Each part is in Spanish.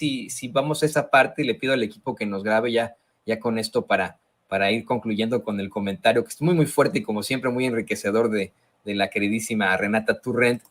si vamos a esa parte, y le pido al equipo que nos grabe ya con esto para ir concluyendo con el comentario, que es muy, muy fuerte y como siempre muy enriquecedor de la queridísima Renata Turrent.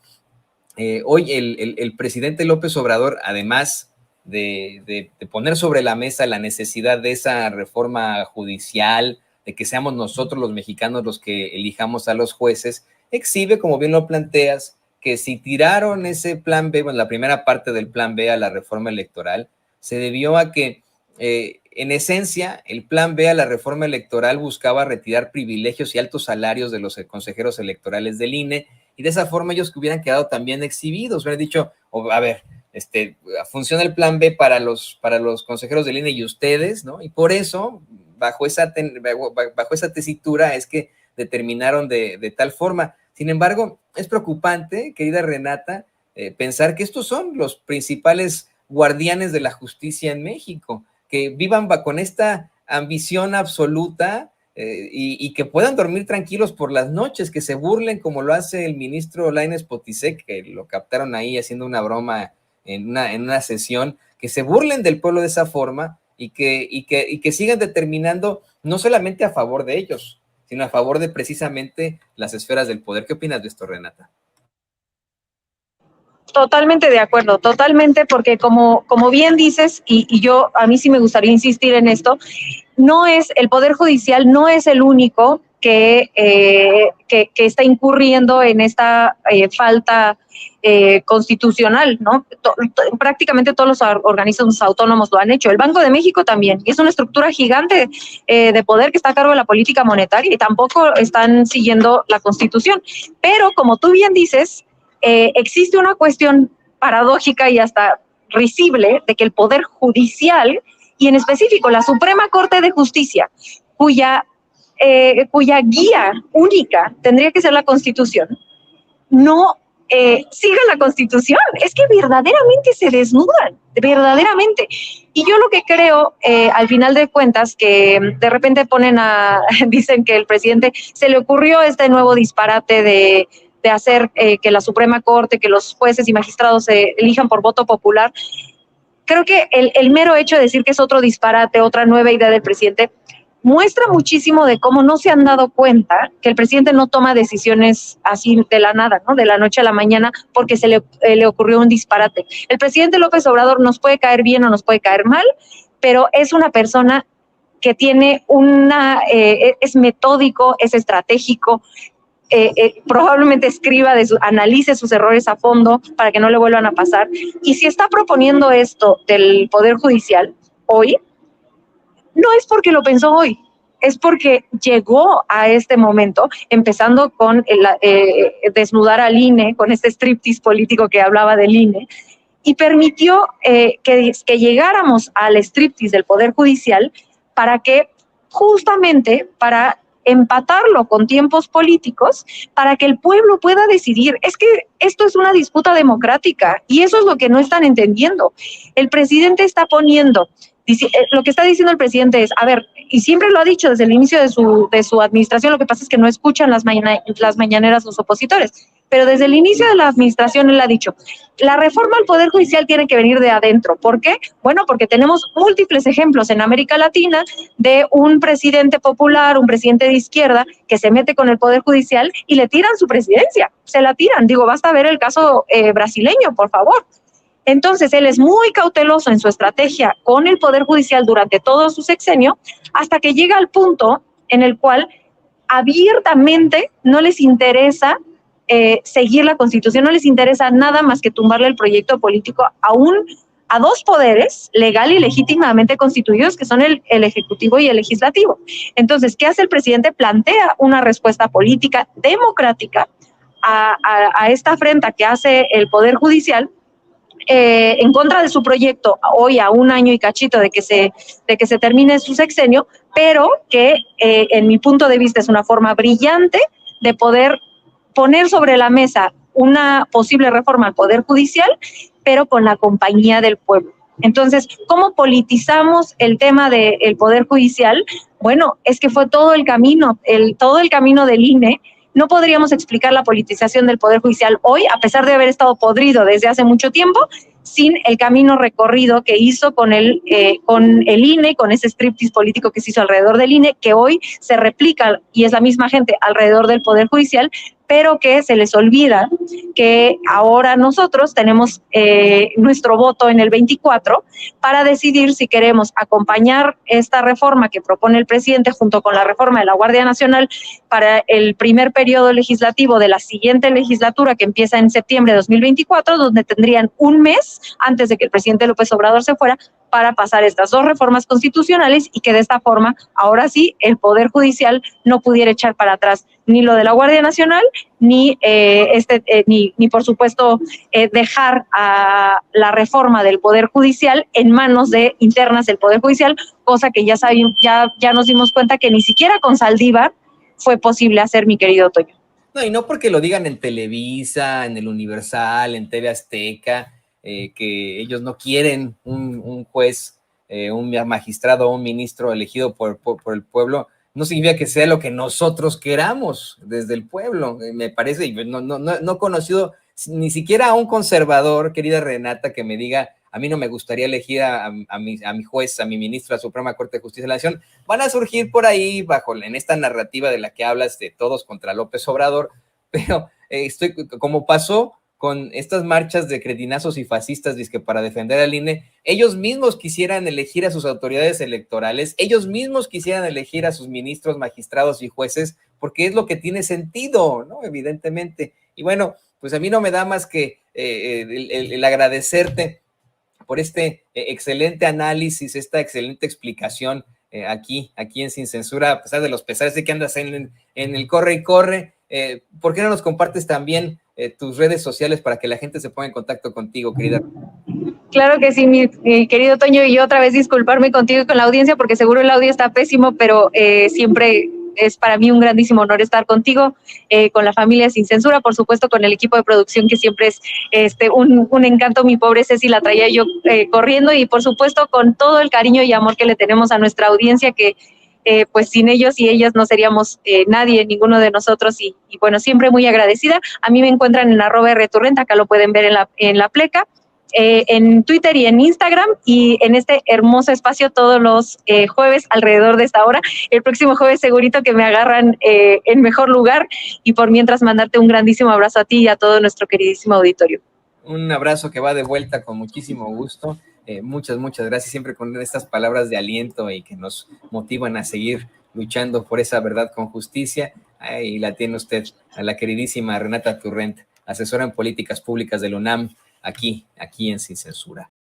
Hoy el presidente López Obrador, además de poner sobre la mesa la necesidad de esa reforma judicial, de que seamos nosotros los mexicanos los que elijamos a los jueces, exhibe, como bien lo planteas, que si tiraron ese plan B, bueno, la primera parte del plan B a la reforma electoral, se debió a que, en esencia, el plan B a la reforma electoral buscaba retirar privilegios y altos salarios de los consejeros electorales del INE, y de esa forma ellos que hubieran quedado también exhibidos, hubieran dicho, a ver, funciona el plan B para los consejeros del INE y ustedes, ¿no? Y por eso, bajo esa tesitura es que determinaron de tal forma. Sin embargo, es preocupante, querida Renata, pensar que estos son los principales guardianes de la justicia en México, que vivan con esta ambición absoluta y que puedan dormir tranquilos por las noches, que se burlen como lo hace el ministro Lainez Potisek, que lo captaron ahí haciendo una broma en una sesión, que se burlen del pueblo de esa forma y que sigan determinando no solamente a favor de ellos, sino a favor de precisamente las esferas del poder. ¿Qué opinas de esto, Renata? Totalmente de acuerdo, totalmente, porque como bien dices, y yo a mí sí me gustaría insistir en esto, el Poder Judicial no es el único que está incurriendo en esta falta constitucional, ¿no? Prácticamente todos los organismos autónomos lo han hecho. El Banco de México también, y es una estructura gigante de poder que está a cargo de la política monetaria y tampoco están siguiendo la Constitución. Pero, como tú bien dices, existe una cuestión paradójica y hasta risible de que el Poder Judicial, y en específico la Suprema Corte de Justicia, cuya guía única tendría que ser la Constitución, no siga la Constitución. Es que verdaderamente se desnudan, verdaderamente. Y yo lo que creo, al final de cuentas, que de repente dicen que el presidente se le ocurrió este nuevo disparate de hacer que la Suprema Corte, que los jueces y magistrados se elijan por voto popular. Creo que el mero hecho de decir que es otro disparate, otra nueva idea del presidente, muestra muchísimo de cómo no se han dado cuenta que el presidente no toma decisiones así de la nada, ¿no? De la noche a la mañana, porque se le ocurrió un disparate. El presidente López Obrador nos puede caer bien o nos puede caer mal, pero es una persona que tiene es metódico, es estratégico, probablemente analice sus errores a fondo para que no le vuelvan a pasar. Y si está proponiendo esto del Poder Judicial hoy, no es porque lo pensó hoy, es porque llegó a este momento, empezando con desnudar al INE, con este striptease político que hablaba del INE, y permitió que llegáramos al striptease del Poder Judicial justamente para empatarlo con tiempos políticos, para que el pueblo pueda decidir. Es que esto es una disputa democrática y eso es lo que no están entendiendo. El presidente está lo que está diciendo el presidente es, a ver, y siempre lo ha dicho desde el inicio de su administración, lo que pasa es que no escuchan las mañaneras los opositores, pero desde el inicio de la administración él ha dicho, la reforma al Poder Judicial tiene que venir de adentro. ¿Por qué? Bueno, porque tenemos múltiples ejemplos en América Latina de un presidente popular, un presidente de izquierda, que se mete con el Poder Judicial y le tiran su presidencia, se la tiran. Basta ver el caso brasileño, por favor. Entonces, él es muy cauteloso en su estrategia con el Poder Judicial durante todo su sexenio, hasta que llega al punto en el cual abiertamente no les interesa seguir la Constitución, no les interesa nada más que tumbarle el proyecto político a dos poderes legal y legítimamente constituidos, que son el Ejecutivo y el Legislativo. Entonces, ¿qué hace el presidente? Plantea una respuesta política democrática a esta afrenta que hace el Poder Judicial, en contra de su proyecto, hoy a un año y cachito de que se termine su sexenio, pero que en mi punto de vista es una forma brillante de poder poner sobre la mesa una posible reforma al Poder Judicial, pero con la compañía del pueblo. Entonces, ¿cómo politizamos el tema del Poder Judicial? Bueno, es que fue todo el camino del INE. No podríamos explicar la politización del Poder Judicial hoy, a pesar de haber estado podrido desde hace mucho tiempo, sin el camino recorrido que hizo con el INE, con ese striptease político que se hizo alrededor del INE, que hoy se replica, y es la misma gente, alrededor del Poder Judicial, pero que se les olvida que ahora nosotros tenemos nuestro voto en el 24 para decidir si queremos acompañar esta reforma que propone el presidente junto con la reforma de la Guardia Nacional para el primer periodo legislativo de la siguiente legislatura, que empieza en septiembre de 2024, donde tendrían un mes antes de que el presidente López Obrador se fuera para pasar estas dos reformas constitucionales, y que de esta forma, ahora sí, el Poder Judicial no pudiera echar para atrás ni lo de la Guardia Nacional, ni por supuesto, dejar a la reforma del Poder Judicial en manos de internas del Poder Judicial, cosa que ya nos dimos cuenta que ni siquiera con Saldívar fue posible hacer, mi querido Toño. No, y no porque lo digan en Televisa, en el Universal, en TV Azteca, que ellos no quieren un juez, un magistrado o un ministro elegido por el pueblo, no significa que sea lo que nosotros queramos desde el pueblo, me parece. Y no he conocido ni siquiera a un conservador, querida Renata, que me diga, a mí no me gustaría elegir a mi juez, a mi ministro de la Suprema Corte de Justicia de la Nación. Van a surgir por ahí, en esta narrativa de la que hablas, de todos contra López Obrador, pero como pasó con estas marchas de cretinazos y fascistas, dizque para defender al INE, ellos mismos quisieran elegir a sus autoridades electorales, ellos mismos quisieran elegir a sus ministros, magistrados y jueces, porque es lo que tiene sentido, ¿no? Evidentemente. Y bueno, pues a mí no me da más que el agradecerte por este excelente análisis, esta excelente explicación aquí en Sin Censura, a pesar de los pesares de que andas en el corre y corre. ¿Por qué no nos compartes también tus redes sociales para que la gente se ponga en contacto contigo, querida? Claro que sí, mi querido Toño, y yo otra vez disculparme contigo y con la audiencia, porque seguro el audio está pésimo, pero siempre es para mí un grandísimo honor estar contigo, con la familia Sin Censura, por supuesto con el equipo de producción, que siempre es un encanto. Mi pobre Ceci la traía yo corriendo, y por supuesto con todo el cariño y amor que le tenemos a nuestra audiencia, que pues sin ellos y ellas no seríamos nadie, ninguno de nosotros, y bueno, siempre muy agradecida. A mí me encuentran en @rturrent, acá lo pueden ver en la pleca, en Twitter y en Instagram, y en este hermoso espacio todos los jueves alrededor de esta hora. El próximo jueves segurito que me agarran en mejor lugar, y por mientras mandarte un grandísimo abrazo a ti y a todo nuestro queridísimo auditorio. Un abrazo que va de vuelta con muchísimo gusto. Muchas gracias, siempre con estas palabras de aliento y que nos motivan a seguir luchando por esa verdad con justicia. Ahí la tiene usted, a la queridísima Renata Turrent, asesora en políticas públicas del UNAM, aquí en Sin Censura.